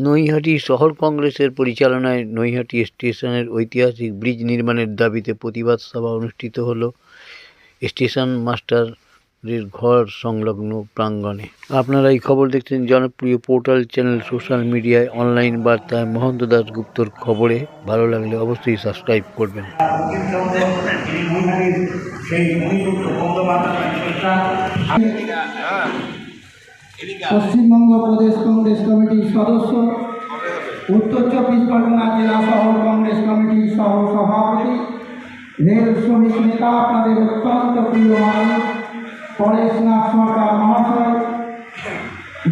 নৈহাটি শহর কংগ্রেসের পরিচালনায় নৈহাটি স্টেশনের ঐতিহাসিক ব্রিজ নির্মাণের দাবিতে প্রতিবাদ সভা অনুষ্ঠিত হল স্টেশন মাস্টারের ঘর সংলগ্ন প্রাঙ্গণে। আপনারা এই খবর দেখছেন জনপ্রিয় পোর্টাল চ্যানেল সোশ্যাল মিডিয়ায় অনলাইন বার্তায় মহন্ত দাশগুপ্তর খবরে। ভালো লাগলে অবশ্যই সাবস্ক্রাইব করবেন। পশ্চিমবঙ্গ প্রদেশ কংগ্রেস কমিটির সদস্য, উত্তর চব্বিশ পরগনা জেলা শহর কংগ্রেস কমিটির সহ সভাপতি, রেল শ্রমিক নেতা, আপনাদের অত্যন্ত প্রিয় মানুষ পরেশনাথ সরকার মহাশয়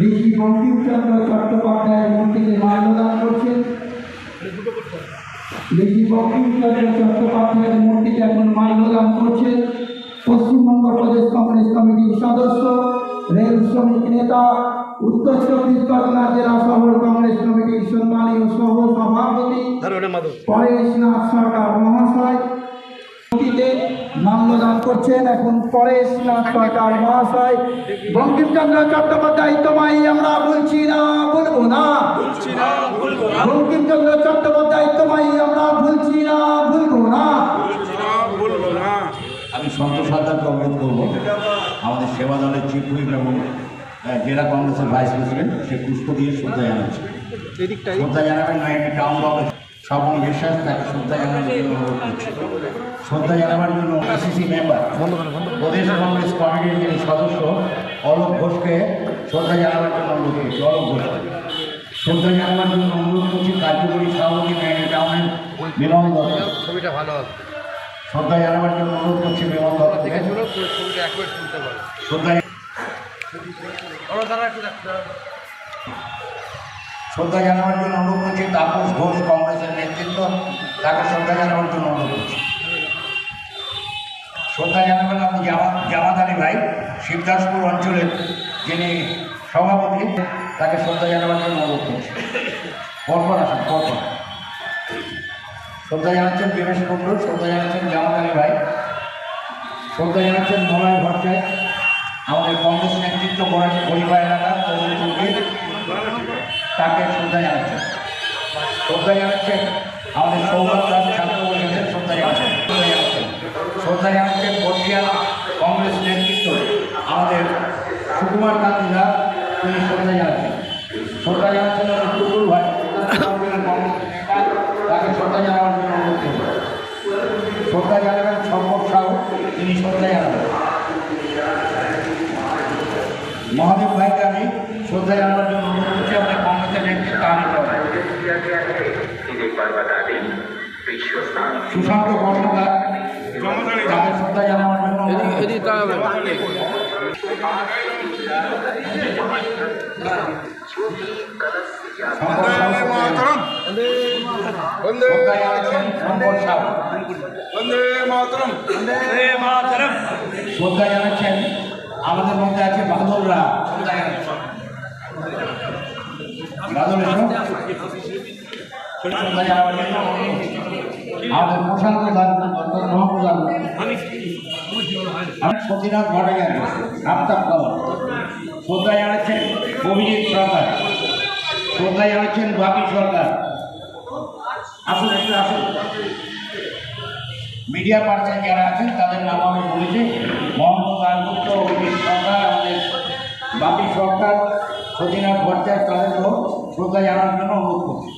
ঋষি বঙ্কিমচন্দ্র চট্টোপাধ্যায়ের মূর্তিতে মাল্যদান করছেন। ঋষি বঙ্কিমচন্দ্র চট্টোপাধ্যায়ের মূর্তিতে এখন মাল্যদান করছেন পশ্চিমবঙ্গ প্রদেশ কংগ্রেস কমিটির সদস্য, রেল শ্রমিক নেতা, উত্তর চব্বিশ পরগনা জেলা শহর কংগ্রেস কমিটির সম্মানীয় সহ সভাপতি পরেশনাথ সরকার মহাশয় মূর্তিতে মাল্যদান করছেন। এখন পরেশনাথ সরকার মহাশয় বঙ্কিমচন্দ্র চট্টোপাধ্যায় তোমায় আমরা বলছি না, বলবো না, বঙ্কিমচন্দ্র চট্টোপাধ্যায় তোমায় আমরা বলছি না, বলবো না। আমি সন্তোষ সরকার কংগ্রেস করবো। আমাদের সেবা দলের চিফ হুইপ এবং জেলা কংগ্রেসের ভাইস প্রেসিডেন্ট সে পুষ্প দিয়ে শ্রদ্ধা জানাচ্ছে। শ্রদ্ধা জানাবেন নয়টি টাউন কংগ্রেস স্বপন বিশ্বাস, তাকে শ্রদ্ধা জানানোর জন্য অনুরোধ করছি। শ্রদ্ধা জানাবার জন্য এসিসি মেম্বার, প্রদেশ কংগ্রেস কমিটির যিনি সদস্য অলোক ঘোষকে শ্রদ্ধা জানাবার জন্য অনুরোধ করছি। অলোক ঘোষকে শ্রদ্ধা জানাবার জন্য অনুরোধ করছি। কার্যকরী সভাপতি নয়টি টাউনের বিমান দল, ছবিটা ভালো হবে। শ্রদ্ধা জানাবার জন্য অনুরোধ করছি বিমান দল থেকে শ্রদ্ধা জানাবার জন্য অনুরোধ করছি। তাপস ঘোষ কংগ্রেসের নেতৃত্ব, তাকে শ্রদ্ধা জানাবার জন্য অনুরোধ করছি। শ্রদ্ধা জানাবেন আপনি জামাত আলী ভাই, শিবদাসপুর অঞ্চলের যিনি সভাপতি, তাকে শ্রদ্ধা জানাবার জন্য অনুরোধ করছি। পরপর আসেন, পরপর শ্রদ্ধা জানাচ্ছেন বিবেশ কুণ্ডু, শ্রদ্ধা জানাচ্ছেন জামাত আলী ভাই, শ্রদ্ধা জানাচ্ছেন মলয় ভট্টাচার্য, আমাদের কংগ্রেস নেতৃত্ব গরিবা এলাকা তাকে শ্রদ্ধা জানাচ্ছেন। শ্রদ্ধা জানাচ্ছেন আমাদের সৌরভ দাস ছাত্র পরিষদের শ্রদ্ধা জানাচ্ছেন। শ্রদ্ধা জানাচ্ছেন বর্ষিয়ান কংগ্রেস নেতৃত্ব আমাদের সুকুমার কান্তি দাস, তিনি শ্রদ্ধা জানাচ্ছেন। শ্রদ্ধা জানাচ্ছেন টুকুর ভাই, কংগ্রেস নেতা, তাকে শ্রদ্ধা জানাবার জন্য অনুরোধ করব। শ্রদ্ধা জানাবেন সম্পদ সাহু, তিনি শ্রদ্ধা জানাবেন। মহাদেব ভাইকে আমি শ্রদ্ধা জানাবার জন্য অনুরোধ করছি। আমাদের কংগ্রেসের নেতৃত্ব সুশান্ত কর্মকার, তাদের শ্রদ্ধা জানাবার জন্য শ্রদ্ধা জানাচ্ছেন। আমাদের মধ্যে আছে বাদলরা, আমাদের প্রশান্ত মহাপ্রধান সতীনাথ ভট্টাচার্য, আফতাব কাওয়ার, শ্রদ্ধা জানাচ্ছেন অভিজিৎ সরকার, শ্রদ্ধা জানাচ্ছেন বাপি সরকার। আসুন একটু আসুন। মিডিয়া পার্সন যারা আছেন তাদের নাম আমি বলেছি। মহন্ত দাশগুপ্ত, অভিজিৎ সরকার, আমাদের বাপি সরকার, সতীনাথ ভট্টাচার্য, তাদেরকেও শ্রদ্ধা জানার জন্য অনুরোধ করছি।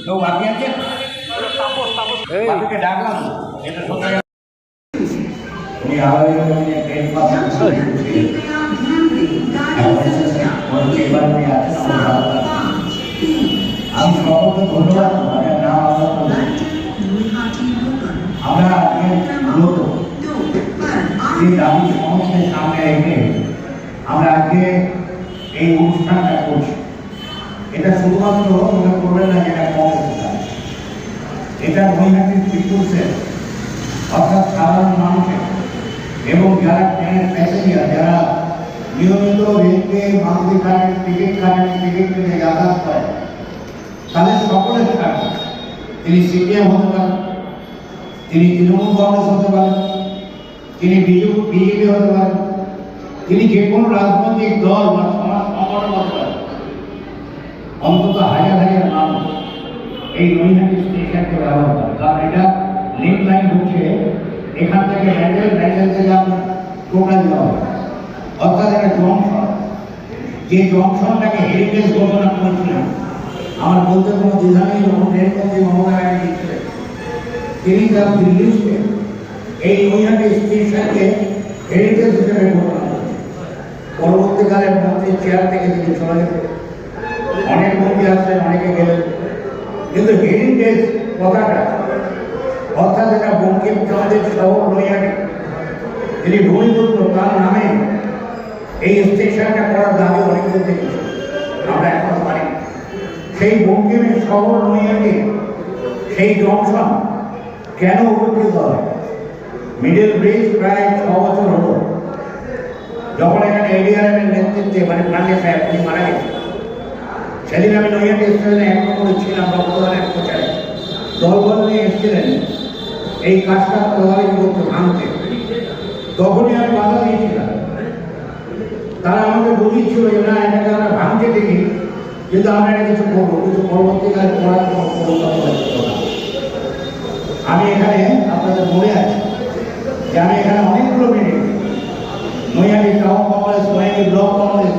কেউ বাকি আছেন? বাপিকে ডাকলাম, এটা শ্রদ্ধা আমি সকলকে ধন্যবাদ। আমরা মূলত যে দাবি সমস্যার সামনে রেখে আমরা আজকে এই অনুষ্ঠানটা করছি, এটা শুধুমাত্র মনে করবেন না যেটা কংগ্রেস, এটা নৈহাটির পিপুলসের, অর্থাৎ সাধারণ মানুষের এবং যারা ট্রেনের প্যাসেঞ্জার, যারা নিয়মিত রেলকে মান্থলি কারেন্ট টিকিট কেটে যাতায়াত করে, তাদের সকলের কারণে তিনি সিপিএম হতে পারেন, তিনি তৃণমূল কংগ্রেস হতে পারেন, তিনি বিজেপি হতে পারেন, তিনি যে কোনো রাজনৈতিক দল বা সমাজ সংগঠন হতে পারেন। অন্তত হাজার হাজার মানুষ এই নৈহাটি স্টেশনকে ব্যবহার করে, কারণ এটা লিঙ্ক লাইন হচ্ছে এখান থেকে র্যান্ডেল থেকে আপনার টোটাল যাওয়া হবে, অর্থাৎ একটা জংশন, যে জংশনটাকে হেরিটেজ ঘোষণা করেছিলাম। আমার বলতে কোনো দ্বিধা নেই, যখন রেলমন্ত্রী মমতা ব্যানার্জি ছিলেন তিনি তার দিল্লিতে এই নৈহাটি স্টেশনকে হেরিটেজ হিসেবে ঘোষণা করেন। পরবর্তীকালে মন্ত্রীর চেয়ার থেকে তিনি চলে গেলেন, অনেক মন্ত্রী আসলেন, অনেকে গেলেন, কিন্তু হেরিটেজ কথাটা অর্থাৎ এটা বঙ্কিমচন্দ্রের শহর নৈহাটি তিনি ভূমিপুত্র, তার নামে এই স্টেশনটা করার দাবি অনেক দূর থেকে আমরা এখন পারি। সেই বঙ্কিমের শহর নৈহাটি সেই জংশন কেন উপকৃত হয়? মিডল ব্রিজ প্রায় 6 বছর হলো, যখন এখানে এডিআরএম এর নেতৃত্বে মানে পান্ডে সাহেব তিনি মারা গেছেন, সেদিন আমি নৈহাটি স্টেশনে 1 নম্বরে ছিলাম, রক্তদানের প্রচারে দলবল নিয়ে এসেছিলেন এই কাজটা প্রভাবিত করতে, ভাঙতে। তখনই আমি বাধা দিয়েছিলাম, তারা আমাকে বুঝিয়েছিল যে না, এটাকে আমরা ভাঙতে দেখি, কিন্তু আমরা এটা কিছু করবো, কিন্তু পরবর্তীকালে করার কোনো পরিকল্পনা ছিল না। আমি এখানে আপনাদের মনে আছে যে আমি এখানে অনেকগুলো meeting, Naihati town Congress, Naihati block Congress,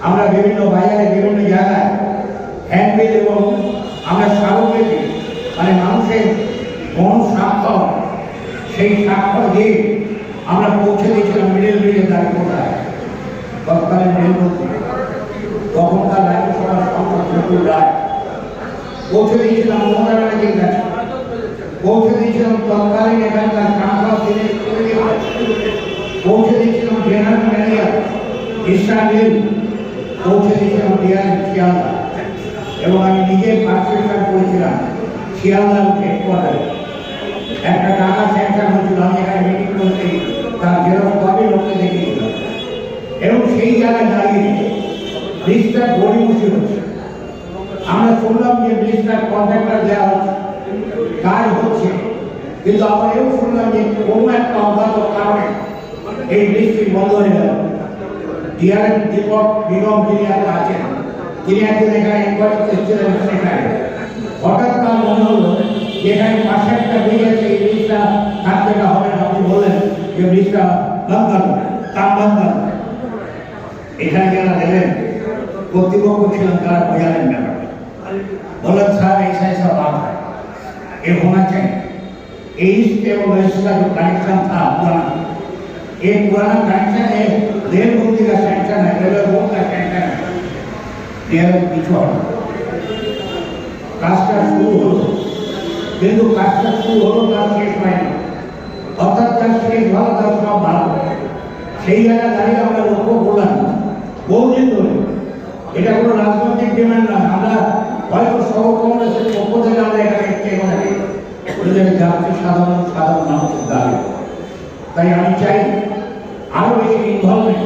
আমরা বিভিন্ন বাজারে বিভিন্ন জায়গায় হ্যান্ডবিল এবং আমরা স্মারকলিপি মানে মানুষের গণ স্বাক্ষর, সেই স্বাক্ষর দিয়ে আমরা পৌঁছে দিয়েছিলাম মিডল ব্রিজের দাবি কোথায়। তৎকালীন রেলমন্ত্রী তখনকার রাজ্যসভার সংসদ মুকুল রায় পৌঁছে দিয়েছিলাম মমতা ব্যানার্জির কাছে, পৌঁছে দিয়েছিলাম তৎকালীন এখানকার সাংসদ পৌঁছে দিয়েছিলাম জেনারেল ম্যানেজার ইসরায়েল, পৌঁছে দিয়েছিলাম ডিআর শিয়ালদা, এবং আমি নিজে পার্টিসিপেট করেছিলাম শিয়ালদার হেডকোয়ার্টারে। একটা টাকা স্যাংশন হয়েছিল, আমি এখানে মিটিং করতে তার জেরক্স কপি লোককে দেখিয়েছিলাম, এবং সেই জায়গায় দাঁড়িয়ে ব্রিজটা গড়িমুখী হচ্ছে। আমরা শুনলাম যে ব্রিজটার কন্ট্রাক্টর দেওয়া হচ্ছে, কাজ হচ্ছে, কিন্তু আমরা এও শুনলাম যে কোনো একটা অজ্ঞাত কারণে এই ব্রিজটি বন্ধ হয়ে গেল। ডিআরএম দীপক নিগম যিনি এখন আছেন, তিনি একদিন এখানে ইনকোয়ারি এসেছিলেন, সেখানে হঠাৎ তার মনে হলো যে এখানে পাশে একটা ব্রিজ আছে, এই ব্রিজটা থাকতে হবে না। আপনি বললেন যে ব্রিজটা বন্ধ করুন, কাম বন্ধ করুন। এখানে যারা দিলেন কর্তৃপক্ষ ছিলেন তারা বোঝালেন ব্যাপারটা, বললেন স্যার ऐसा ऐसा बात है, ये होना चाहिए। ईस्ट एवं वेस्ट का जो कनेक्शन था पुराना, एक पुराना कनेक्शन है, रेल मंत्री का सैंक्शन है, रेलवे बोर्ड का सैंक्शन है, रेल पिछड़ কাজটা শুরু হলো, কিন্তু কাজটা শুরু হলো তার শেষ হয়নি, অর্থাৎ তার শেষ ভালো তার সব ভালো। সেই জায়গায় দাঁড়িয়ে আমরা লক্ষ্য করলাম বহুদিন ধরে, এটা কোনো রাজনৈতিক ডিমান্ড না, আমরা হয়তো সহ কংগ্রেসের পক্ষ থেকে আমরা এখানে একটি যাত্রী সাধারণ মানুষের দাবি। তাই আমি চাই আরো বেশি ইনভলভমেন্ট,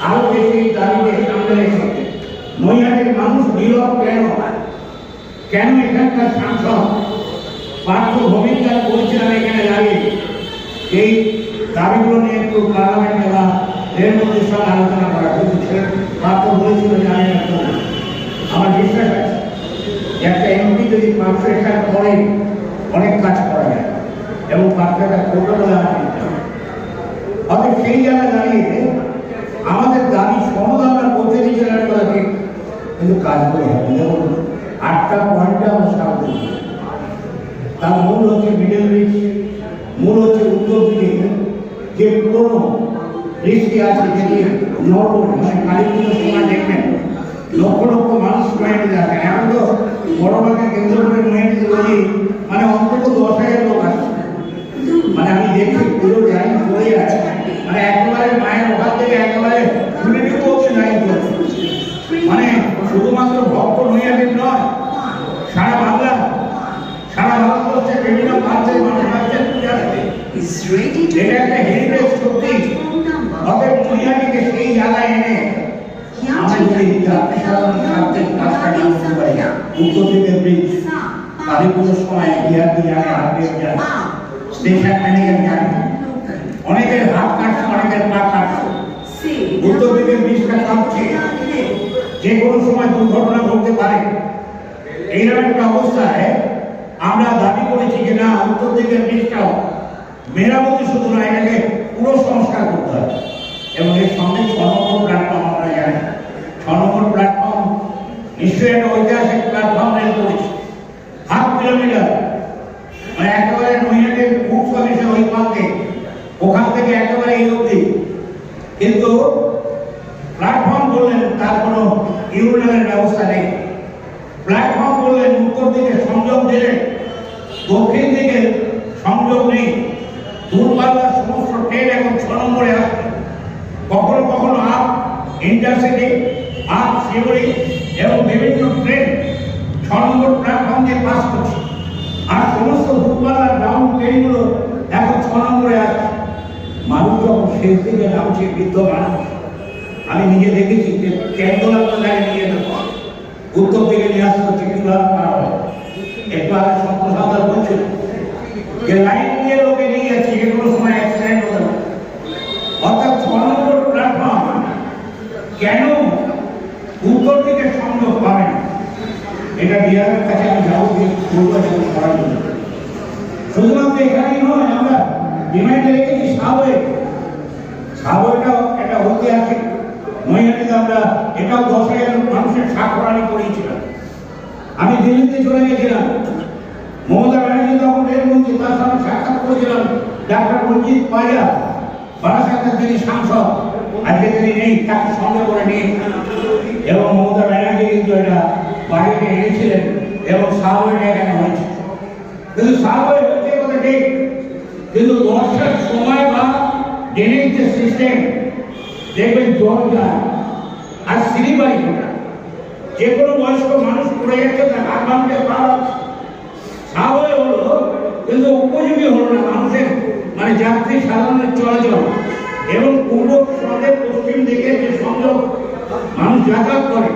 আরো বেশি দাবিকে সামনে রেখে নৈহাটির মানুষ নীরব কেন এখানকার সাংসদ পার্থ ভূমিকা করেছিলাম এখানে দাঁড়িয়ে এই দাবিগুলো নিয়ে একটু পার্লামেন্টে বা রেলমন্ত্রীর সঙ্গে আলোচনা করা, কিন্তু পার্থ বলেছিল যে আমি আমার বিশ্বাস আছে একটা এমপি যদি পারফেকশন করে অনেক কাজ করা যায়, এবং পারফেকশন করবে বলে আমার বিশ্বাস। অর্থাৎ সেই জায়গায় দাঁড়িয়ে আমাদের দাবি সমাধান আমরা করতে দিয়েছিলাম করা ঠিক, কিন্তু কাজ করে হবে। যেমন 8টা পয়েন্টে আমরা সাহায্য করি, তার মূল হচ্ছে মিডল ব্রিজ, মূল হচ্ছে উত্তর দিকে যে পুরনো ব্রিজটি আছে, যেটি নরবর মানে কালী পুজোর সময় দেখবেন লক্ষ লক্ষ মানুষ নৈহাটিতে আসে। এখন তো বড়বাকে কেন্দ্র করে নৈহাটিতে বলি মানে অন্তত 10,000 লোক আসে, মানে আমি দেখছি পুরো যাই পড়ে আছে, মানে একেবারে মায়ের ওখান থেকে একেবারে ঘুরে পৌঁছে নাই চলছে। মানে শুধুমাত্র ভক্ত নৈহাটির নয়, সারা বাংলা, সারা ভারতবর্ষের বিভিন্ন প্রান্তের মানুষ আসছেন পূজা করতে। এটা একটা হেরিটেজ সত্যি। অতএব নৈহাটিকে সেই জায়গায় এনে আমরা যদি যাত্রী সাধারণ স্বার্থের কাজটা করতে পারি, উত্তর দিকের ব্রিজ, কালী পুজোর সময় বিহারি জানে, আরবিএফ জানে, স্টেশন ম্যানেজার জানে, অনেকের হাত কাটছে, অনেকের পা কাটছে, উত্তর দিকের ব্রিজটা কাটছে, যে কোনো সময় দুর্ঘটনা ঘটতে পারে। এইরকম একটা অবস্থায় আমরা দাবি করেছি যে না, উত্তর দিকের ব্রিজটাও মেরামতি শুধু না, এটাকে পুরো সংস্কার করতে হবে। এবং এর সঙ্গে 6 নম্বর প্ল্যাটফর্ম, আমরা জানি 6 নম্বর প্ল্যাটফর্ম নিশ্চয়ই একটা ঐতিহাসিক প্ল্যাটফর্ম রেল করেছে, 1/2 কিলোমিটার, মানে একেবারে নৈহাটির বুক সার্ভিসের ওই প্রান্তে, ওখান থেকে একেবারে এই অবধি। কিন্তু প্ল্যাটফর্ম বললেন তার কোনো ইউনিয়নের ব্যবস্থা নেই। প্ল্যাটফর্ম বললেন উত্তর দিকে সংযোগ দিলেন, দক্ষিণ দিকে সংযোগ নেই। দূরপাল্লার সমস্ত ট্রেন এখন 6 নম্বরে আসছে। কখনো কখনো আপ ইন্টারসিটি, আপ শিউরি এবং বিভিন্ন ট্রেন 6 নম্বর প্ল্যাটফর্ম দিয়ে পাস করছে। আর সমস্ত দূরপাল্লার গ্রাউন্ড ট্রেনগুলো এখন 6 নম্বরে আসছে। মানুষ যখন শেষ দিকে নামছে, বৃদ্ধ মানুষ, আমি নিজে দেখেছি যে ক্যান্ডোলার নিয়ে যেতে উত্তর দিকে নিয়ে আসতে হচ্ছে, কিন্তু একটু আগে সম্প্রসাদ বলছিল যে লাইন দিয়ে লোকে নিয়ে যাচ্ছে, যে কোনো সময় অ্যাক্সিডেন্ট হতে পারে। অর্থাৎ 6 নম্বর প্ল্যাটফর্ম কেন উত্তর দিকে সংযোগ পাবে না, এটা বিহারের কাছে আমি যাবো নির্বাচন করার জন্য। শুধুমাত্র এখানেই নয়, আমরা ডিমান্ডে রেখেছি সাবওয়েটাও একটা ঐতিহাসিক। নৈহাটিতে আমরা এটাও 10,000 মানুষের স্বাক্ষরানি করিয়েছিলাম। আমি দিল্লিতে চলে গেছিলাম, মমতা ব্যানার্জি তখন রেলমন্ত্রী, তার সাথে সাক্ষাৎ করেছিলাম ডাক্তার রঞ্জিত পাইয়া, বারাসাতের যিনি সাংসদ, আজকে তিনি নেই, তাকে সঙ্গে করে নিয়ে, এবং মমতা ব্যানার্জি কিন্তু এটা বাড়িতে এনেছিলেন এবং সাবওয়েটা এখানে হয়েছে। কিন্তু সাবওয়ে হচ্ছে কথা ঠিক, কিন্তু বর্ষার সময় বা ড্রেনেজ যে সিস্টেম, দেখবেন জল যায় আর সিঁড়িবাড়ি ওঠা, যে কোনো বয়স্ক মানুষ পড়ে যাচ্ছে, তার হাত ভাঙতে পারা সাবওয়ে হলো, কিন্তু উপযোগী হলো না মানুষের, মানে যাত্রী সাধারণের চলাচল। এবং পূর্ব সঙ্গে পশ্চিম দিকে যে সংযোগ মানুষ যাতায়াত করে,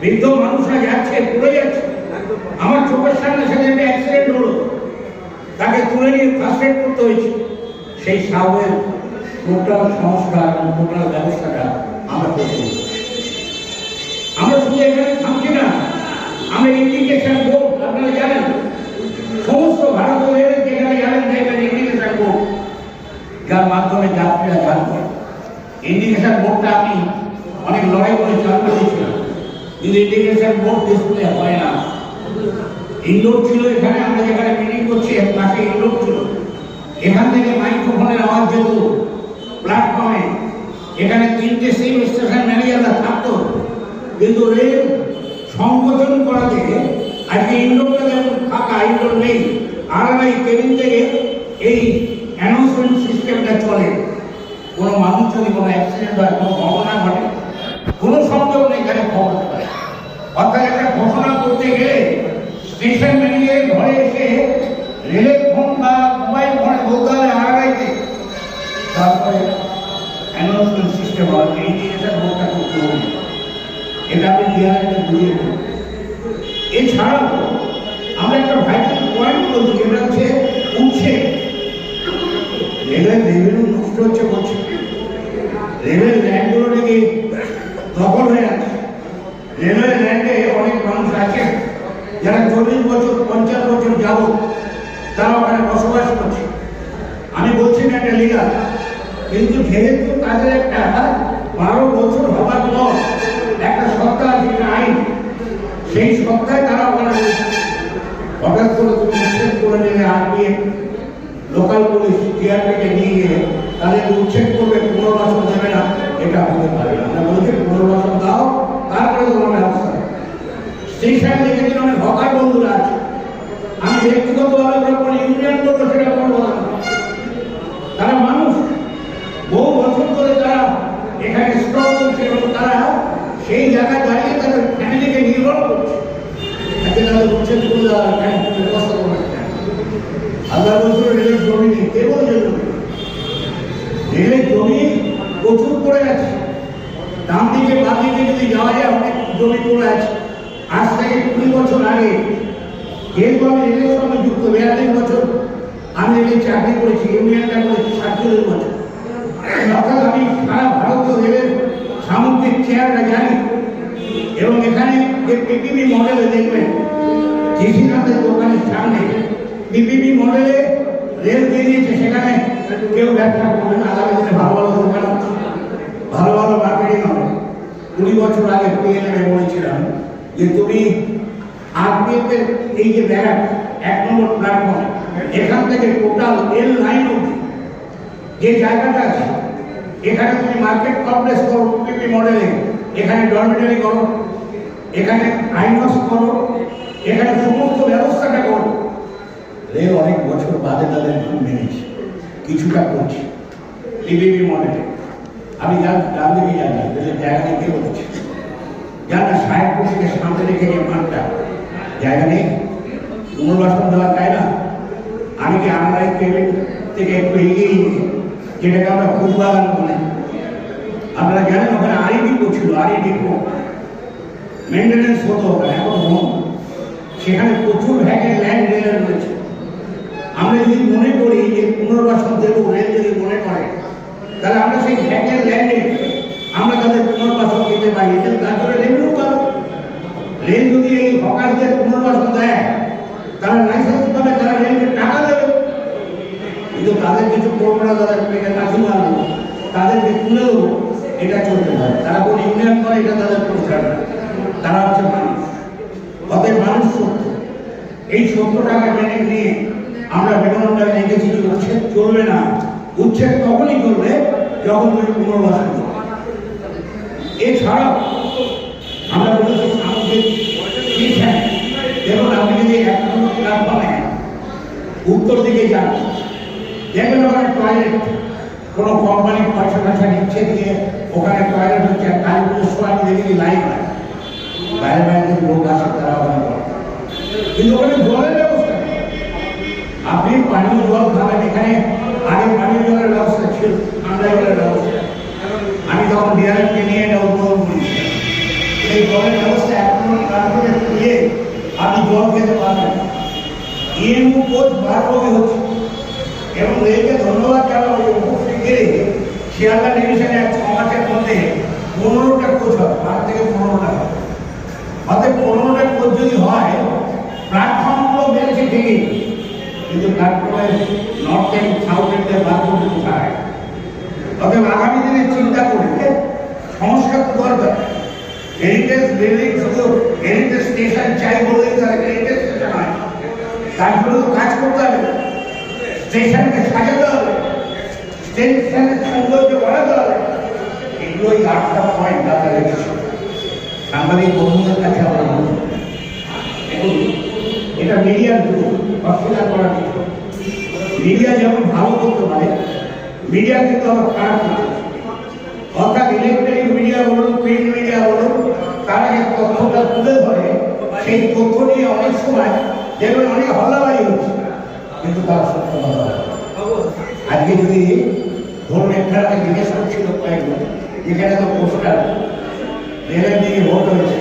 বৃদ্ধ মানুষরা যাচ্ছে, পড়ে যাচ্ছে। আমার চোখের সামনে সেদিন একটা অ্যাক্সিডেন্ট হলো, তাকে তুলে নিয়ে ফার্স্ট এড করতে হয়েছে। সেই সাবওয়ে টোটাল সংস্কার এবং টোটাল ব্যবস্থাটা আমরা করতে হবে। আমরা শুধু এখানে থামছি না, আমরা ইন্ডিকেশন বোর্ড, আপনারা জানেন সমস্ত ভারতীয় রেলের যেখানে জানেন দেখবেন ইন্ডিকেশন বোর্ড, যার মাধ্যমে যাত্রীরা জানবে। ইন্ডিকেশন বোর্ডটা আমি অনেক লড়াই করে চালু করেছিলাম, কিন্তু ইন্ডিকেশন বোর্ড ডিসপ্লে হয় না। ইনডোর ছিল এখানে, আমরা যেখানে মিটিং করছি এর পাশে ইনডোর ছিল, এখান থেকে মাইক্রোফোনের আওয়াজ যেত প্ল্যাটফর্মে। এখানে 3টে সিম স্টেশন ম্যানেজাররা থাকতো, কিন্তু রেল সংকোচন করা থেকে আজকে ইনডোরটা যেমন ফাঁকা, ইনডোর নেই। আরআরআই কেবিন থেকে এই অ্যানাউন্সমেন্ট সিস্টেমটা চলে। কোনো মানুষ যদি কোনো অ্যাক্সিডেন্ট হয়, কোনো ঘটনা ঘটে, কোনো সংযোগ নেই এখানে খবর পায়। অর্থাৎ একটা ঘোষণা করতে গেলে স্টেশন ম্যানেজারের ঘরে এসে রেলের ফোন বা মোবাইল ফোনে বলতে হবে আরআরআইতে, তারপরে অ্যানাউন্সমেন্ট সিস্টেম হয়। এই জিনিসটা বোর্ডটা করতে হবে, এটা আমি বিহারে বুঝিয়ে দেব। এছাড়াও আমরা একটা ভাইটাল পয়েন্ট বলছি, যেটা হচ্ছে উঠছে রেলের রেভিনিউ নষ্ট হচ্ছে বলছে, রেলের ল্যান্ডগুলো নাকি দখল হয়ে আছে। রেলের ল্যান্ডে অনেক মানুষ আছে যারা 40 বছর 50 বছর যাবত তারা ওখানে বসবাস করছে। আমি বলছি না এটা লিগাল, কিন্তু যেহেতু তাদের একটা 12 বছর হবার পর একটা সত্তা আছে, আইন, সেই সত্তায় তারা ওখানে হঠাৎ করে তুমি উচ্ছেদ করে নিলে আরপিএফ, লোকাল পুলিশ, টিআরপিকে নিয়ে গিয়ে তাদের উচ্ছেদ করবে, পুনর্বাসন দেবে না, এটা হতে পারে না। আমরা বলছি পুনর্বাসন দাও, তারপরে তোমার ব্যবস্থা। স্টেশন দেখেছি অনেক হকার বন্ধুরা আছে, আমি ব্যক্তিগতভাবে যখন ইউনিয়ন করবো সেটা করবো না। তারা মানুষ, বহু বছর ধরে তারা এখানে স্টক করছে এবং তারা সেই জায়গায় দাঁড়িয়ে তাদের ফ্যামিলিকে নির্ভর করছে। তাদের উচ্ছেদ করে দেওয়ার ব্যবস্থা করে আল্লাহ বছর রেলের জমি নেই, কে বলছে রেলের জমি প্রচুর পড়ে আছে। ডান দিকে বাঁ দিকে যদি যাওয়া যায় অনেক জমি পড়ে আছে। আজ থেকে 20 বছর আগে যেহেতু আমি রেলের সঙ্গে যুক্ত, 42 বছর আমি রেলের চাকরি করেছি, ইউনিয়নটা করেছি 47 বছর। অর্থাৎ আমি সারা ভারতীয় রেলের সামগ্রিক চেয়ারটা জানি। এবং এখানে যে পিপিপি মডেলে দেখবেন কৃষিনাথের দোকানের সামনে পিপিপি মডেলে রেল দিয়ে দিয়েছে, সেখানে কেউ ব্যবসা করবে না। আগামী দিনে ভালো ভালো দোকান, ভালো ভালো মার্কেটিং হবে। 20 বছর আগে পিএনএ বলেছিলাম যে তুমি আরপিএফের এই যে ব্যারাক 1 নম্বর প্ল্যাটফর্ম, এখান থেকে টোটাল রেল লাইন অব্দি যে জায়গাটা আছে, এখানে তুমি মার্কেট কমপ্লেক্স করো পিপি মডেলে, এখানে ডরমেটারি করো, এখানে আইনস করো, এখানে সমস্ত ব্যবস্থাটা করো। রেল অনেক বছর বাদে তাদের ঘুম ভেঙেছে, কিছুটা করছে পিপিপি মডেলে। আমি গ্রাম থেকে জানি রেলের জায়গা নেই, কে বলছে জানা 60 কোটিকে সামনে রেখে যে মাঠটা জায়গা নেই, পুনর্বাসন দেওয়া যায় না। আমি কি আমরাই পেমেন্ট থেকে একটু এগিয়ে যেটাকে আমরা ফুলবাগান বলি, আপনারা জানেন ওখানে আরইডিপো ছিল, আরইডিপো মেনটেন্যান্স হতো ওখানে, এখন বন্ধ। সেখানে প্রচুর ভ্যাকেন্ট ল্যান্ড রেলের রয়েছে। আমরা যদি মনে করি যে পুনর্বাসন দেবো, রেল যদি মনে করে, তাহলে আমরা সেই ভ্যাকেন্ট ল্যান্ডে আমরা তাদের পুনর্বাসন দিতে পারি, এদের তারপরে রেভিনিউ পাবো। রেল যদি এই হকারদের পুনর্বাসন দেয়, তারা লাইসেন্স পাবে, তারা রেলকে টাকা দেবে। কিন্তু তাদের কিছু করবো না, তাদের পেটে কাঠি মারবো, তাদেরকে তুলে দেবো, এটা চলতে পারে। তারা কোন ইউনিয়ন করে, এটা তাদের পরিষ্কার না। তারা হচ্ছে মানুষ, অতএব মানুষ সত্য। এই সত্যটাকে মেনে নিয়ে আমরা মেমোরান্ডামে লিখেছি যে উচ্ছেদ চলবে না। উচ্ছেদ তখনই চলবে যখন তুমি পুনর্বাসন করবে। এছাড়াও আমরা বলেছি সামুদ্রিক শিক্ষায়, দেখুন আপনি যদি 1 নম্বর প্ল্যাটফর্মে উত্তর দিকে যান, দেখবেন ওখানে টয়লেট, কোনো কোম্পানি পয়সা পয়সা নিচ্ছে দিয়ে ওখানে টয়লেট হচ্ছে। কালীপুজোর সময় আমি দেখি লাইন হয়, বাইরে বাইরে থেকে লোক আসে, তারা ওখানে করে। কিন্তু ওখানে জলের ব্যবস্থা নেই। আপনি পানীয় জল খাবেন, এখানে আগে পানীয় জলের ব্যবস্থা ছিল, ঠান্ডা জলের ব্যবস্থা। আমি তখন ডিআরএফকে নিয়ে এটা উদ্বোধন করেছি। এই জলের ব্যবস্থা এখন তারপরে দিয়ে আপনি জল খেতে পারবেন। ইএমইউ কোচ বারোকে হচ্ছে, এবং রেলকে ধন্যবাদ জানাবো উপস্থিত শিয়ালদা ডিভিশনে 6 মাসের মধ্যে 15টা কোচ হবে, 8 থেকে 15টা হবে। অর্থাৎ 15টা কোচ যদি হয়, প্ল্যাটফর্মগুলো বেড়েছে ঠিকই, কিন্তু প্ল্যাটফর্মের নর্থ এন্ড সাউথ এন্ডের বাথরুম কোথায়? অতএব আগামী দিনে চিন্তা করে সংস্কার তো দরকার। হেরিটেজ বিল্ডিং, শুধু হেরিটেজ স্টেশন চাই বললেই তারা হেরিটেজ স্টেশন হয়, তার জন্য কাজ করতে হবে। স্টেশনকে সাজাতে হবে, স্টেশনের সৌন্দর্য বাড়াতে হবে। এগুলো এই 8টা পয়েন্ট আমরা রেখেছি। সাংবাদিক বন্ধুদের কাছে আমরা বলব, দেখুন এটা মিডিয়ার যুগ, অস্বীকার করার কিছু। মিডিয়া যেমন ভালো করতে পারে, মিডিয়া কিন্তু আবার খারাপ করতে পারে। অর্থাৎ ইলেকট্রনিক মিডিয়া বলুন, প্রিন্ট মিডিয়া বলুন, তারা যে তথ্যটা তুলে ধরে, সেই তথ্য নিয়ে অনেক সময় যেমন অনেক হল্লাবাড়ি হচ্ছে, কিন্তু তার সত্য কথা। আজকে যদি ধরুন একটা জিজ্ঞেস করছিল কয়েকজন, যেখানে তো পোস্টার রেলের দিকে ভোট হয়েছে,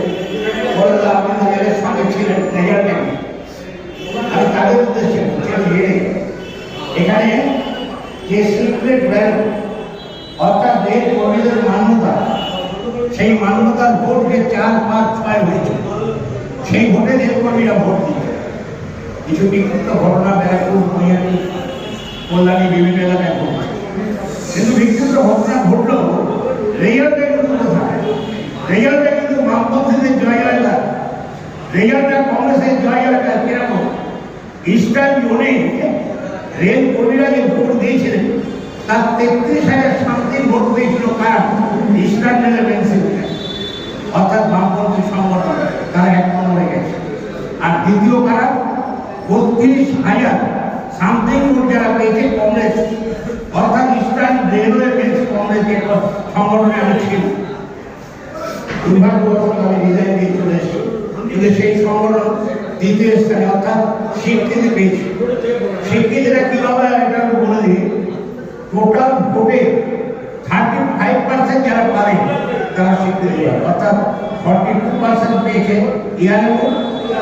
বলে তো আপনি তো রেলের সঙ্গে ছিলেন, রেজাল্ট নেই। আমি তাদের উদ্দেশ্যে এখানে যে সিক্রেট ব্যালট, অর্থাৎ রেল কর্মীদের মান্যতা, সেই মান্যতার ভোট যে 4, 5, 6 হয়েছে, সেই ভোটে রেল কর্মীরা ভোট দিয়েছে। কিছু বিক্ষিপ্ত ঘটনা ব্যারাকপুর, মহিয়ানি, কল্যাণী বিভিন্ন এলাকায় ঘটছে, কিন্তু বিক্ষিপ্ত ঘটনা ঘটলেও রেজাল্টটা কিন্তু কোথায়? রেজাল্টটা কিন্তু বামপন্থীদের জয়গায়টা, রেজাল্টটা কংগ্রেসের জয়গায়টা। কিরকম? ইস্টার্ন জোনে রেল কর্মীরা যে ভোট দিয়েছিলেন, তার 33,000 সামথিং ভোট পেয়েছিল কারা? ইস্টার্ন রেলের পেন্সিলভেনিয়া, অর্থাৎ বামপন্থী সংগঠন, তারা 1 নম্বরে গেছে। আর দ্বিতীয় কারা? 32,000 সামথিং ভোট যারা পেয়েছে কংগ্রেস, অর্থাৎ ইস্টার্ন রেলওয়ে পেন্স কংগ্রেস সংগঠনে আমি ছিল। দুর্ভাগ্যবশত আমি রিজাইন দিয়ে চলে এসেছি, কিন্তু সেই সংগঠন দ্বিতীয় স্থানে, অর্থাৎ স্বীকৃতি পেয়েছে। স্বীকৃতিটা কিভাবে এটা আমি বলে দিই। টোটাল ভোটে 35% যারা পাবে তারা স্বীকৃতি পাবে, অর্থাৎ 42% পেয়েছে ইয়ারও,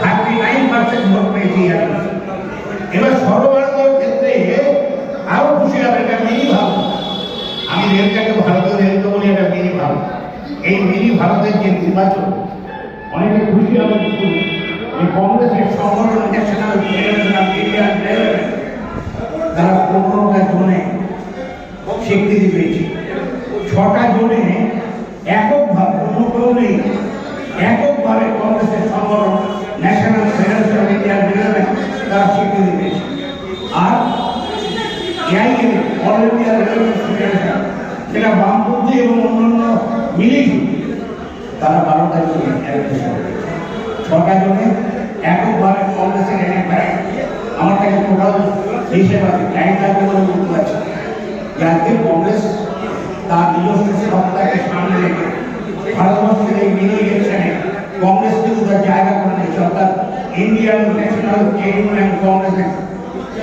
39% ভোট পেয়েছে ইয়ারও। এবার সর্বভারতীয় ক্ষেত্রে আরো খুশি হবে, এটা মিনি ভারত। আমি রেলটাকে ভারতীয় রেলকে বলি, এটা মিনি ভারত। এই মিনি ভারতের যে নির্বাচন, অনেকে খুশি হবে এই কংগ্রেসের সংগঠন ন্যাশনাল ইন্ডিয়ান রেলওয়ে তারা 15টা জোনে স্বীকৃতি পেয়েছে। 6টা জোনে এককভাবে কোনো কেউ নেই, এককভাবে কংগ্রেসের সংগঠন ন্যাশনাল ফেডারেশন ইন্ডিয়ান রেলওয়ে তারা স্বীকৃতি পেয়েছে। আর AIA all India railway federation সেটা বামপন্থী এবং অন্যান্য মিলিয়ে তারা 12টা জনে 6টা জনে এককভাবে কংগ্রেসের এনএফআই আমার কাছে টোটাল হিসেব আছে 1 লাখ করে বলতে পারছি যে আজকে কংগ্রেস তার নিজস্ব সত্তাকে সামনে রেখে ভারতবর্ষের এই মিনি ইলেকশনে কংগ্রেস কিন্তু তার জায়গা করে নিয়েছে, অর্থাৎ ইন্ডিয়ান ন্যাশনাল ইউনিয়ন কংগ্রেসের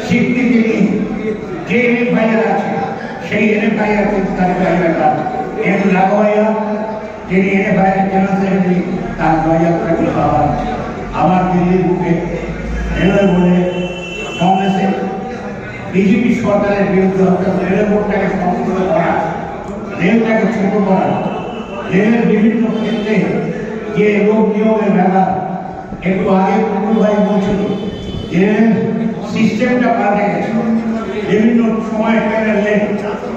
স্বীকৃতি নিয়ে যে এনএফআই আছে সেই এনএফআই কিন্তু তার জায়গাটা এম লাগোয়া যিনি এনএফআই জেনারেল সেক্রেটারি তার জায়গা করে পাওয়া আবার দিল্লির বুকে রেলওয়ে বলে কংগ্রেসের বিজেপি সরকারের বিরুদ্ধে অর্থাৎ রেলওয়ে বোর্ডটাকে সংস্কৃত করা, রেলটাকে ছোট করা, রেলের বিভিন্ন ক্ষেত্রে যে লোক নিয়োগের ব্যাপার একটু আগে প্রফুল ভাই বলছিল যে সিস্টেমটা পাল্টে গেছে। বিভিন্ন সময় ট্রেনের লেট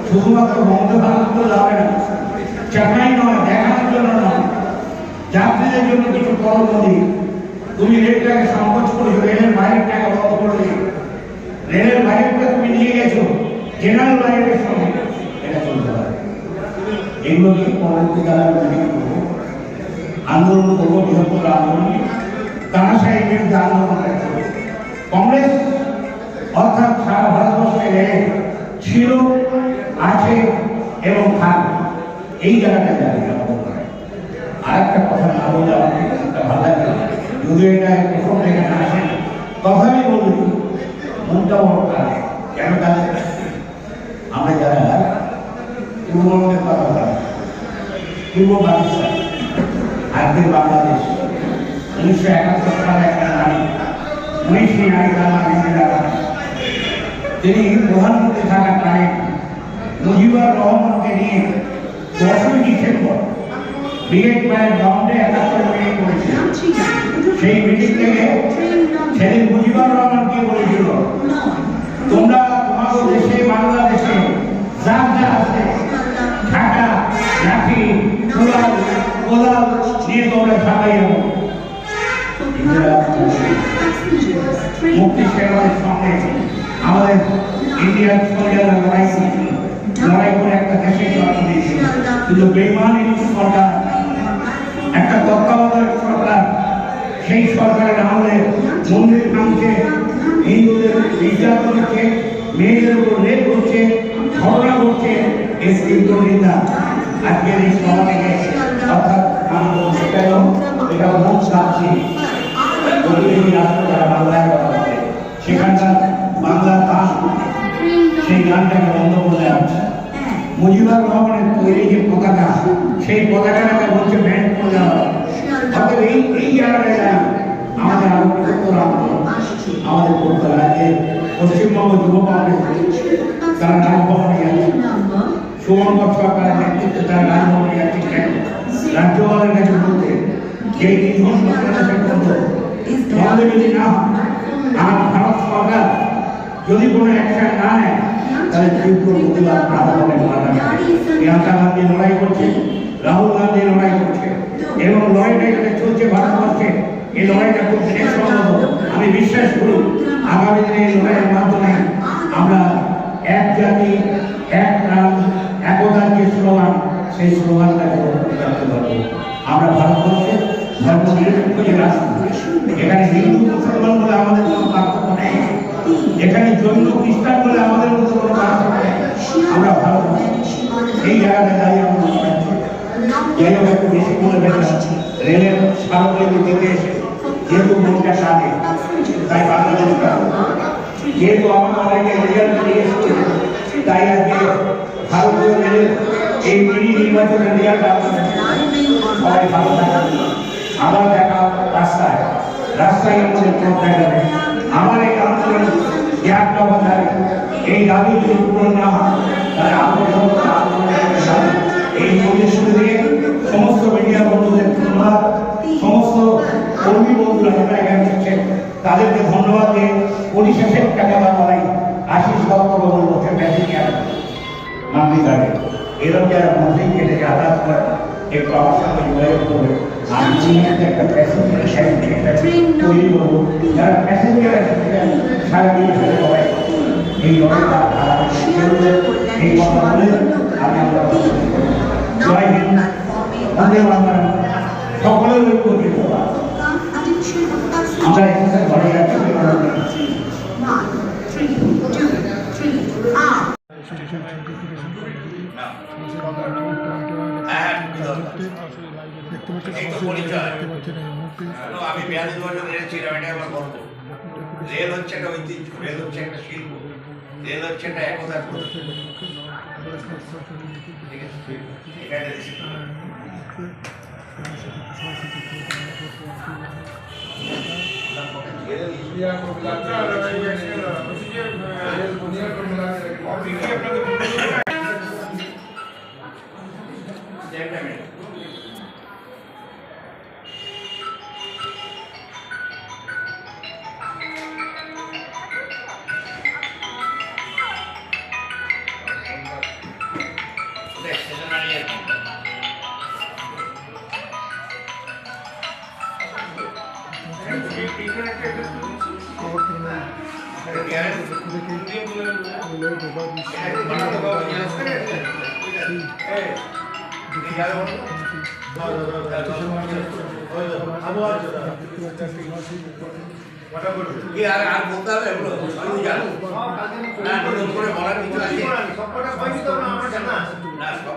শুধুমাত্র বন্দে ভারত করলে হবে না, চাকাই নয়, দেখানোর জন্য নয়, যাত্রীদের জন্য কিছু করণ নদী তুমি রেলটাকে সংকোচ করেছো, রেলের বাইরের টাকা বন্ধ করে দিও, রেলের বাইরেটা তুমি নিয়ে গেছো জেনারেল বাইরের সঙ্গে, এটা চলতে পারে। এগুলোকে পরবর্তী দ্বারা আন্দোলন করবো, বৃহত্তর আন্দোলন, তানাশাহির বিরুদ্ধে আন্দোলন করবো। কংগ্রেস অর্থাৎ সারা ভারতবর্ষে রেল ছিল, আছে এবং থাকবে, এই জায়গাটা জায়গা আর একটা কথা না বলে আমার ভালো লাগে, যদিও এটা প্রথম থেকে না আসে কথাই বলি মনটা বড় কাজে কেন কাজে আমরা যারা পূর্ববঙ্গের কথা বলা পূর্ব পাকিস্তান আজকের বাংলাদেশ 1971 সালে একটা নারী মনীষী নারী তিনি প্রধানমন্ত্রী থাকার কারণে মুজিবুর রহমানকে নিয়ে 10ই ডিসেম্বর ব্রিগেড প্যারেড গ্রাউন্ডে 71 মিটিং করেছিল। সেই মিটিং থেকে সেদিন মুজিবুর রহমানকে বলেছিল তোমরা তোমাদের দেশে বাংলাদেশে যা যা আছে ঢাকা লাঠি কুড়াল কোদাল নিয়ে তোমরা ঢাকাই যাবো। মুক্তি সেনাবাহিনীর সঙ্গে আমাদের ইন্ডিয়ান সোলজাররা লড়াই করে একটা দেশে জন্ম দিয়েছিল, কিন্তু বেইমানি সরকার একটা তত্ত্বাবধায়ক সরকার, সেই সরকারের আমলে মন্দির ভাঙছে, হিন্দুদের নির্যাতন হচ্ছে, মেয়েদের উপর রেপ করছে, ঘটনা ঘটছে, এর তীব্র নিন্দা আজকের এই সভা থেকে অর্থাৎ এটা মুখ সাক্ষী প্রতিনিধি রাষ্ট্র যারা বাংলায় কথা বলে সেখানকার বাংলা গান সেই গানটাকে বন্ধ করে আছে। মুজিবুর রহমানের তৈরি যে পতাকা সেই পতাকাটাকে বলছে ব্যান্ড করে দেওয়া, অর্থাৎ এই জায়গাটায় আমাদের আরো বৃহত্তর আন্দোলন আমাদের করতে হবে। পশ্চিমবঙ্গ যুব কংগ্রেস তারা রাজভবনে যাচ্ছে, সুমঙ্গল সরকারের নেতৃত্বে তারা রাজভবনে যাচ্ছে কেন রাজ্যপালের কাছে বলতে যে নিধন বাংলাদেশের বন্ধ বন্ধ যদি না হয় আর ভারত সরকার যদি কোনো অ্যাকশন না নেয় তাহলে তীব্র প্রতিবাদ রাজভবনে করা যাবে। প্রিয়াঙ্কা গান্ধী লড়াই করছে, রাহুল গান্ধী লড়াই করছে এবং লড়াইটা এখানে চলছে ভারতবর্ষে। এই লড়াইটা খুব শেষসম্মত। আমি বিশ্বাস করি আগামী দিনে এই লড়াইয়ের মাধ্যমে আমরা এক জাতি এক প্রাণ একতার যে স্লোগান সেই স্লোগানটাকে করতে পারবো। আমরা ভারতবর্ষে ধর্ম নিরপেক্ষ যে রাষ্ট্র, এখানে হিন্দু মুসলমান বলে আমাদের কোনো পার্থক্য নেই, এখানে জৈন খ্রিস্টান বলে আমাদের মধ্যে কোনো পার্থক্য নেই। আমরা ভারতবর্ষ এই জায়গাটা দাঁড়িয়ে আমরা যাই হোক একটু বেশি করে দেখলাম রেলের স্মারকলিপি দিতে এসে যেহেতু মনটা সাথে তাই বাংলাদেশটা যেহেতু আমার অনেকে রেজাল্ট নিয়ে এসেছে তাই আজকে ভারতীয় রেলের এই মিনি নির্বাচনের রেজাল্ট সবাই ভালো থাকবে। আবার দেখা রাস্তায় রাস্তায় আমাদের পথ দেখাবে। আমার এই আন্দোলন যে একটা কথায় এই দাবি যদি পূরণ না হয় তাহলে আন্দোলন এই পরিবেশ দিয়ে সমস্ত মিডিয়া বন্ধুদের আমার সমস্ত কর্মী বন্ধুরা যারা এখানে এসেছেন তাদেরকে ধন্যবাদ দিয়ে পরিশেষের টাকা বানাই আশিস দত্তবাবুর মধ্যে ম্যাজিনিয়ার মান্দিঘাটে এরকম যারা মন্দির কেটে যাতায়াত করে একটু আমার সঙ্গে যোগাযোগ করবে আমি একটা প্যাসেঞ্জার সাইড তৈরি করবো যারা প্যাসেঞ্জার সারাদিন ফেলে সবাই এই এই কথা বলে আমি আমরা জয় হিন্দ বন্দে মাতরম সকলের ঐক্য জিন্দাবাদ আমরা এখানে ঘরে যাচ্ছি আমি 42 বছর রেল ছিলাম, এটা আমার গল্প। রেল হচ্ছে একটা ঐতিহ্য, রেল হচ্ছে একটা শিল্প, রেল হচ্ছে একটা একতার প্রতীক। ঠিক আছে, এটা একটা discipline।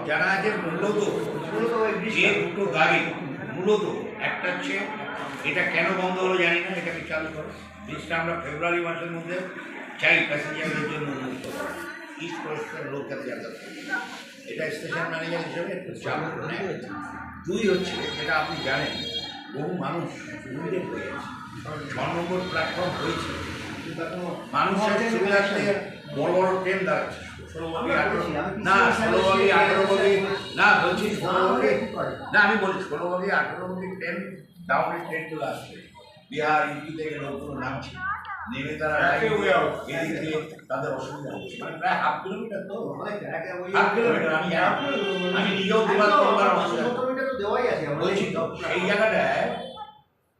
জানা আছে মূলত যে দুটো গাড়ি মূলত একটা হচ্ছে এটা কেন বন্ধ হলো জানি না, এটাকে চালু করো। জিনিসটা আমরা ফেব্রুয়ারি মাসের মধ্যে চাই প্যাসেঞ্জারদের জন্য উন্মুক্ত করা, ইস্ট ওয়েস্টের লোক যাতে যাতায়াত করে। এটা স্টেশন ম্যানেজার হিসেবে একটু চালু করে। দুই হচ্ছে যেটা আপনি জানেন, বহু মানুষ সুবিধে হয়ে গেছে, 6 নম্বর প্ল্যাটফর্ম হয়েছে, মানুষের সুবিধার্থে বড় বড় ট্রেন দাঁড়াচ্ছে, 16 বগি 18 না 16 বগি 18 বগি না বলছি 16 বগি না, আমি বলছি 16 বগি 18 বগি ট্রেন ডাউনের ট্রেনগুলো আসছে বিহার ইউপি থেকে লোকগুলো নামছে, নেমে তারা এদিক দিয়ে তাদের অসুবিধা হচ্ছে, মানে প্রায় 1/2 কিলোমিটার। তো 1/2 কিলোমিটার আমি নিজেও দুবার তিনবার বলছি তো, সেই জায়গাটায়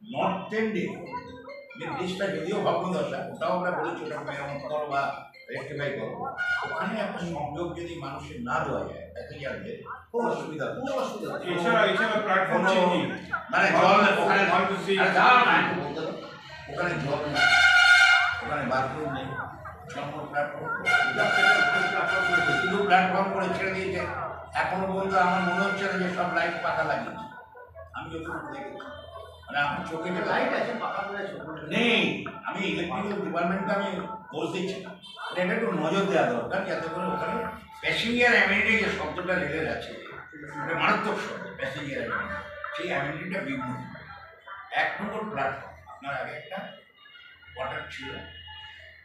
নর্থ এন্ডে নির্দিষ্ট যদিও ভগ্নদশা, ওটাও আমরা বলেছি ওটা মেরামত করো বা রেক্টিফাই করো, ওখানে একটা সংযোগ যদি মানুষের না দেওয়া যায় প্যাসেঞ্জারদের খুব অসুবিধা হবে। মানে জল ওখানে ওখানে জল নেই, ওখানে বাথরুম নেই, শুধু প্ল্যাটফর্ম করে ছেড়ে দিয়েছে। এখনো পর্যন্ত আমার মনে হচ্ছে না যে সব লাইট পাকা লাগিয়েছে, আমি যতটুকু দেখেছি, মানে আমার চোখে লাইট আছে পাকা নেই। আমি ইলেকট্রিক্যাল ডিপার্টমেন্টকে আমি দোষ দিচ্ছি না, এটা একটু নজর দেওয়া দরকার যাতে করে ওখানে প্যাসেঞ্জার অ্যামিনিটি যে শব্দটা রেলের আছে, এটা মারাত্মক শব্দ প্যাসেঞ্জার অ্যামিনিটি, সেই অ্যামিনিটিটা বিঘ্ন। 1 নম্বর প্ল্যাটফর্ম আপনার আগে একটা ওয়াটার ছিল,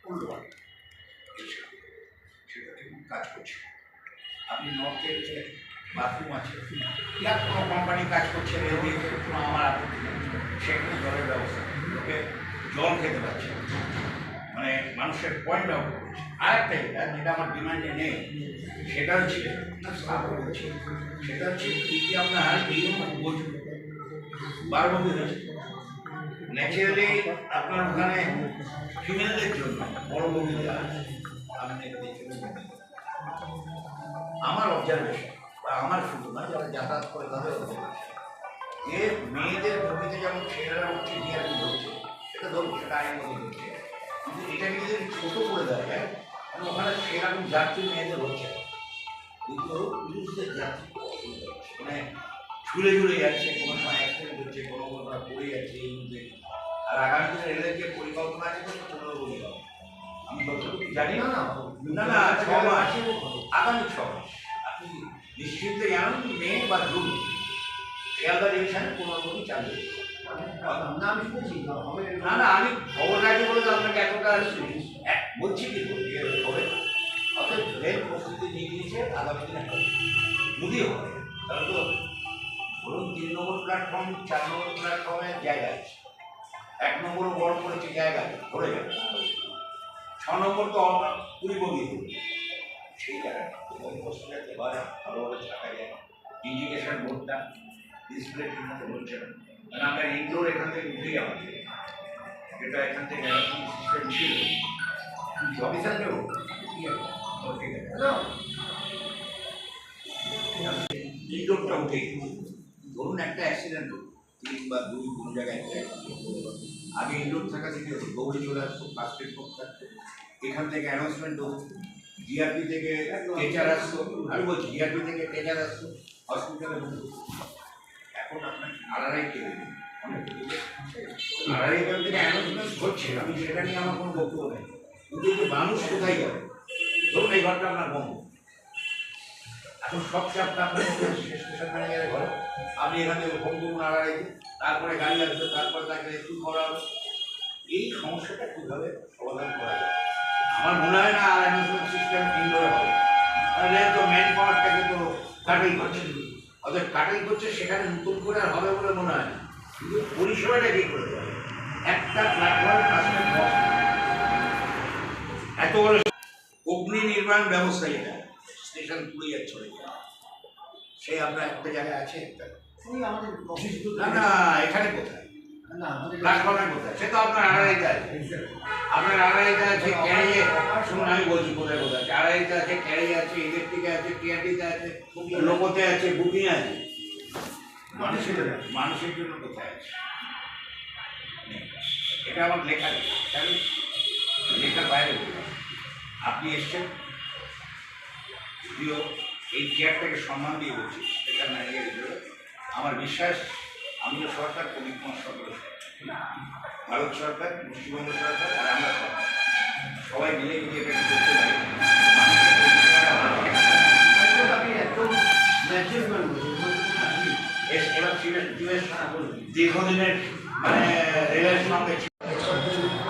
উল্টো ওয়াটার, সেটা ঠিক কাজ করছে। আপনি নর্থে হচ্ছে বাথরুম আছে, ইয়ার কোনো কোম্পানি কাজ করছে রেল দিয়ে, কোনো আমার আপত্তি নেই, সেখানে জলের ব্যবস্থা, লোকে জল খেতে পারছে, মানে মানুষের পয়েন্ট আউট করছে। আর একটা যেটা আমার ডিমান্ডে নেই, সেটা হচ্ছে সেটা হচ্ছে কি আপনার বারবন্দি হয়েছে ন্যাচারালি আপনার ওখানে ফিমেলদের জন্য বড় বগি দেওয়া আছে। আমার অবজারভেশন বা আমার শুধু না, যারা যাতায়াত করে তাদের অবজারভেশন, যে মেয়েদের বগিতে যেমন ছেলেরা উঠছে জিয়ারি ধরছে, এটা ধরুন সেটা আইন মতো ধরছে, কিন্তু এটাকে যদি ছোটো করে দেওয়া যায়, মানে ওখানে সেরকম যাত্রী মেয়েদের হচ্ছে, কিন্তু পুরুষদের যাত্রী মানে ঝুলে ঝুলে যাচ্ছে, কোনো সময় অ্যাক্সিডেন্ট হচ্ছে, কোনো কোথাও পড়ে যাচ্ছে এই মধ্যে। আর আগামী দিনে রেলের যে পরিকল্পনা আছে সেটা 15 বগি হবে, আমি যতটুকু জানি না না না 6 মাস, আগামী 6 মাস আপনি নিশ্চিন্তে জানুন, মে বা জুন শিয়ালদা ডিভিশনে 15 বগি চালু না। আমি শুনেছি না না, আমি খবর রাখি বলে তো আপনাকে এতটা বলছি কিন্তু হবে। অর্থাৎ রেল প্রস্তুতি নিয়ে নিয়েছে, আগামী দিনে হবে, যদি হবে তাহলে তো ধরুন 3 নম্বর প্ল্যাটফর্ম 4 নম্বর প্ল্যাটফর্মের জায়গা আছে, 1 নম্বরও বড় করেছে জায়গা ধরে যাবে, 6 নম্বর তো পুরি বগি সেই জায়গাটা এবার ভালোভাবে থাকা যায়। ইন্ডিকেশন বোর্ডটা ডিসপ্লে ঠিক মতো হচ্ছে না, কারণ আমরা ইনডোর এখান থেকে উঠে যাবো, এটা এখান থেকে সিস্টেম ছিল অফিসার কেউ ঠিক আছে ইনডোরটা উঠে ধরুন একটা অ্যাক্সিডেন্ট হলো 3 বা 2 কোনো জায়গায় আগে ইনডোর থাকা থেকে দৌড়ে চলে আসতো ফার্স্ট এড করতে, এখান থেকে অ্যানাউন্সমেন্ট হতো, জিআরপি থেকে টেচার আসতো, আমি বলছি জিআরপি থেকে টেচার আসতো হসপিটালে বলতো। এখন আপনার আড়াই কেটে আড়াই কেটে থেকে অ্যানাউন্সমেন্ট হচ্ছে, আমি সেটা নিয়ে আমার কোনো বক্তব্য নেই, কিন্তু যে মানুষ কোথায় যাবে, ধরুন এই ঘরটা আপনার বন্ধ, এখন সব চাপটা আপনার স্টেশন ম্যানেজারের ঘরে, আপনি এখান থেকে ফোন করুন আড়াইতে, তারপরে গাড়ি আসবে, তারপরে তাকে রেস্কিউ করা হবে, এই সমস্যাটা কীভাবে সমাধান করা যায়? আমার মনে হয় না আর অ্যানাউন্সমেন্ট সিস্টেম ইনডোরে হবে, তাহলে তো ম্যান পাওয়ারটাকে তো কাটাই করছে, অর্থাৎ কাটাই করছে, সেখানে নতুন করে আর হবে বলে মনে হয় না, কিন্তু পরিষেবাটা কী করে দেবে? একটা প্ল্যাটফর্মে ফার্স্টে এত বড় অগ্নি নির্মাণ ব্যবস্থা, যেটা স্টেশন পুড়ে যাচ্ছে সে আপনার একটা জায়গায় আছে, না না এখানে কোথায় প্ল্যাটফর্মে কোথায়, সে তো আপনার আড়াইতে আছে, আপনার আড়াইতে আছে ক্যারিয়ে, শুনুন আমি বলছি কোথায় কোথায় আছে, আড়াইতে আছে, ক্যারিয়ে আছে, ইলেকট্রিকে আছে, টিআরটিতে আছে, লোকোতে আছে, বুকিং আছে, মানুষের জন্য কোথায় আছে? এটা আমার লেখা লেখার বাইরে আপনি এসছেন, যদিও এই চেয়ারটাকে সম্মান দিয়ে বলছি এটা ম্যানেজার হিসেবে, আমার বিশ্বাস আমরা সরকার প্রদীপ কুমার সরকার, ভারত সরকার, পশ্চিমবঙ্গ সরকার আর আমরা সরকার সবাই মিলে যদি এটাকে করতে পারি, দীর্ঘদিনের মানে রেলের সঙ্গে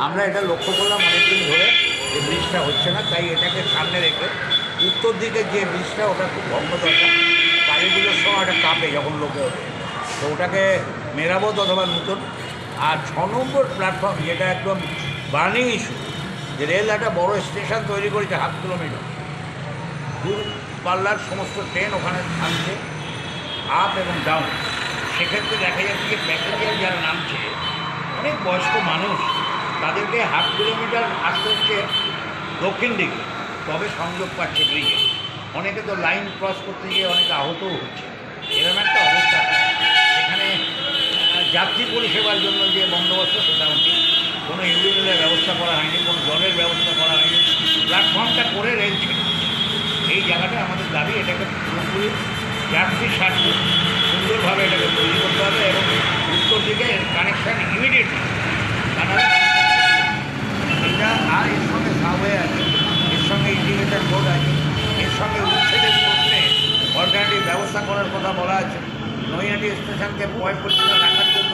আমরা এটা লক্ষ্য করলাম অনেকদিন ধরে যে ব্রিজটা হচ্ছে না, তাই এটাকে সামনে রেখে উত্তর দিকে যে ব্রিজটা ওটা খুব ভগ্ন দরকার, কালী পুজোর সময় ওটা কাঁপে যখন লোকে ওঠে, তো ওটাকে মেরামত অথবা নতুন। আর 6 নম্বর প্ল্যাটফর্ম যেটা একদম বার্নিং ইস্যু, যে রেল একটা বড়ো স্টেশন তৈরি করেছে 1/2 কিলোমিটার, দূরপাল্লার সমস্ত ট্রেন ওখানে থামছে আপ এবং ডাউন, সেক্ষেত্রে দেখা যাচ্ছে যে প্যাসেঞ্জার যারা নামছে অনেক বয়স্ক মানুষ, তাদেরকে 1/2 কিলোমিটার আসতে হচ্ছে দক্ষিণ দিকে, তবে সংযোগ পাচ্ছে ব্রিজে, অনেকে তো লাইন ক্রস করতে গিয়ে অনেকে আহতও হচ্ছে, এরকম একটা অবস্থা। সেখানে যাত্রী পরিষেবার জন্য যে বন্দোবস্ত সেটাও ঠিক, কোনো ইউরিনের ব্যবস্থা করা হয়নি, কোনো জলের ব্যবস্থা করা হয়নি, প্ল্যাটফর্মটা করে রেল ছিল, এই জায়গাটা আমাদের দাবি, এটাকে পুরোপুরি যাত্রী স্বার্থে সুন্দরভাবে এটাকে তৈরি করতে হবে এবং উত্তর দিকে কানেকশান ইমিডিয়েটলি, এটা আর এর সঙ্গে সাবওয়ে আছে, এর সঙ্গে ইন্ডিকেটার বোর্ড আছে, এর সঙ্গে উচ্ছেদের প্রশ্নে অল্টারনেটিভ ব্যবস্থা করার কথা বলা আছে, নৈহাটি স্টেশনকে পরিষ্কার রাখার জন্য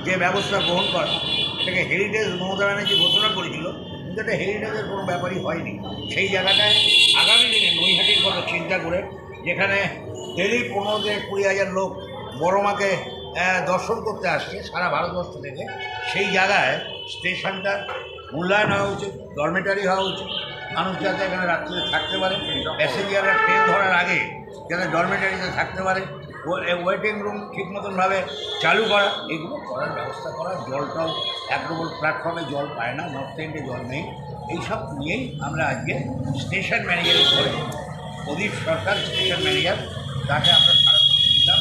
যে ব্যবস্থা গ্রহণ করা, এটাকে হেরিটেজ মমতা ব্যানার্জি ঘোষণা করেছিল, কিন্তু এটা হেরিটেজের কোনো ব্যাপারই হয়নি। সেই জায়গাটায় আগামী দিনে নৈহাটির কথা চিন্তা করে, যেখানে ডেলি 15 থেকে 20,000 লোক বড় মাকে দর্শন করতে আসছে সারা ভারতবর্ষ থেকে, সেই জায়গায় স্টেশনটা মূল্যায়ন হওয়া উচিত, ডরমেটারি হওয়া উচিত, মানুষ যাতে এখানে রাত্রিতে থাকতে পারে, প্যাসেঞ্জাররা ট্রেন ধরার আগে যাতে ডরমেটারিতে থাকতে পারে, ওয়েটিং রুম ঠিক মতনভাবে চালু করা, এগুলো করার ব্যবস্থা করা। জল টল 1 নম্বর প্ল্যাটফর্মে জল পায় না, নর্থ এন্ডে জল নেই, এইসব নিয়েই আমরা আজকে স্টেশন ম্যানেজারের পরে প্রদীপ সরকার স্টেশন ম্যানেজার, তাকে আমরা স্মারকলিপি দিলাম,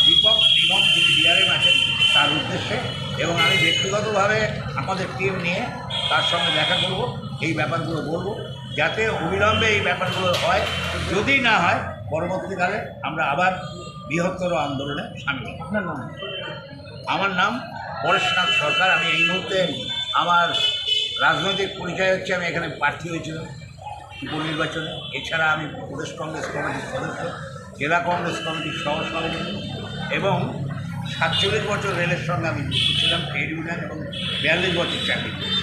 দীপক নিগম যিনি ডিআরএম আছেন তার উদ্দেশ্যে, এবং আমি ব্যক্তিগতভাবে আমাদের টিম নিয়ে তার সঙ্গে দেখা করব, এই ব্যাপারগুলো বলবো যাতে অবিলম্বে এই ব্যাপারগুলো হয়, যদি না হয় পরবর্তীকালে আমরা আবার বৃহত্তর আন্দোলনে সামিল হব। আপনার নাম? আমার নাম পরেশনাথ সরকার। আমি এই মুহূর্তে আমার রাজনৈতিক পরিচয় হচ্ছে আমি এখানে প্রার্থী হয়েছিলাম উপনির্বাচনে, এছাড়া আমি প্রদেশ কংগ্রেস কমিটির সদস্য, জেলা কংগ্রেস কমিটির সহসভাপতি, এবং 47 বছর রেলের সঙ্গে আমি যুক্ত ছিলাম, ট্রেড ইউনিয়ন, এবং 42 বছর চাকরি করেছি।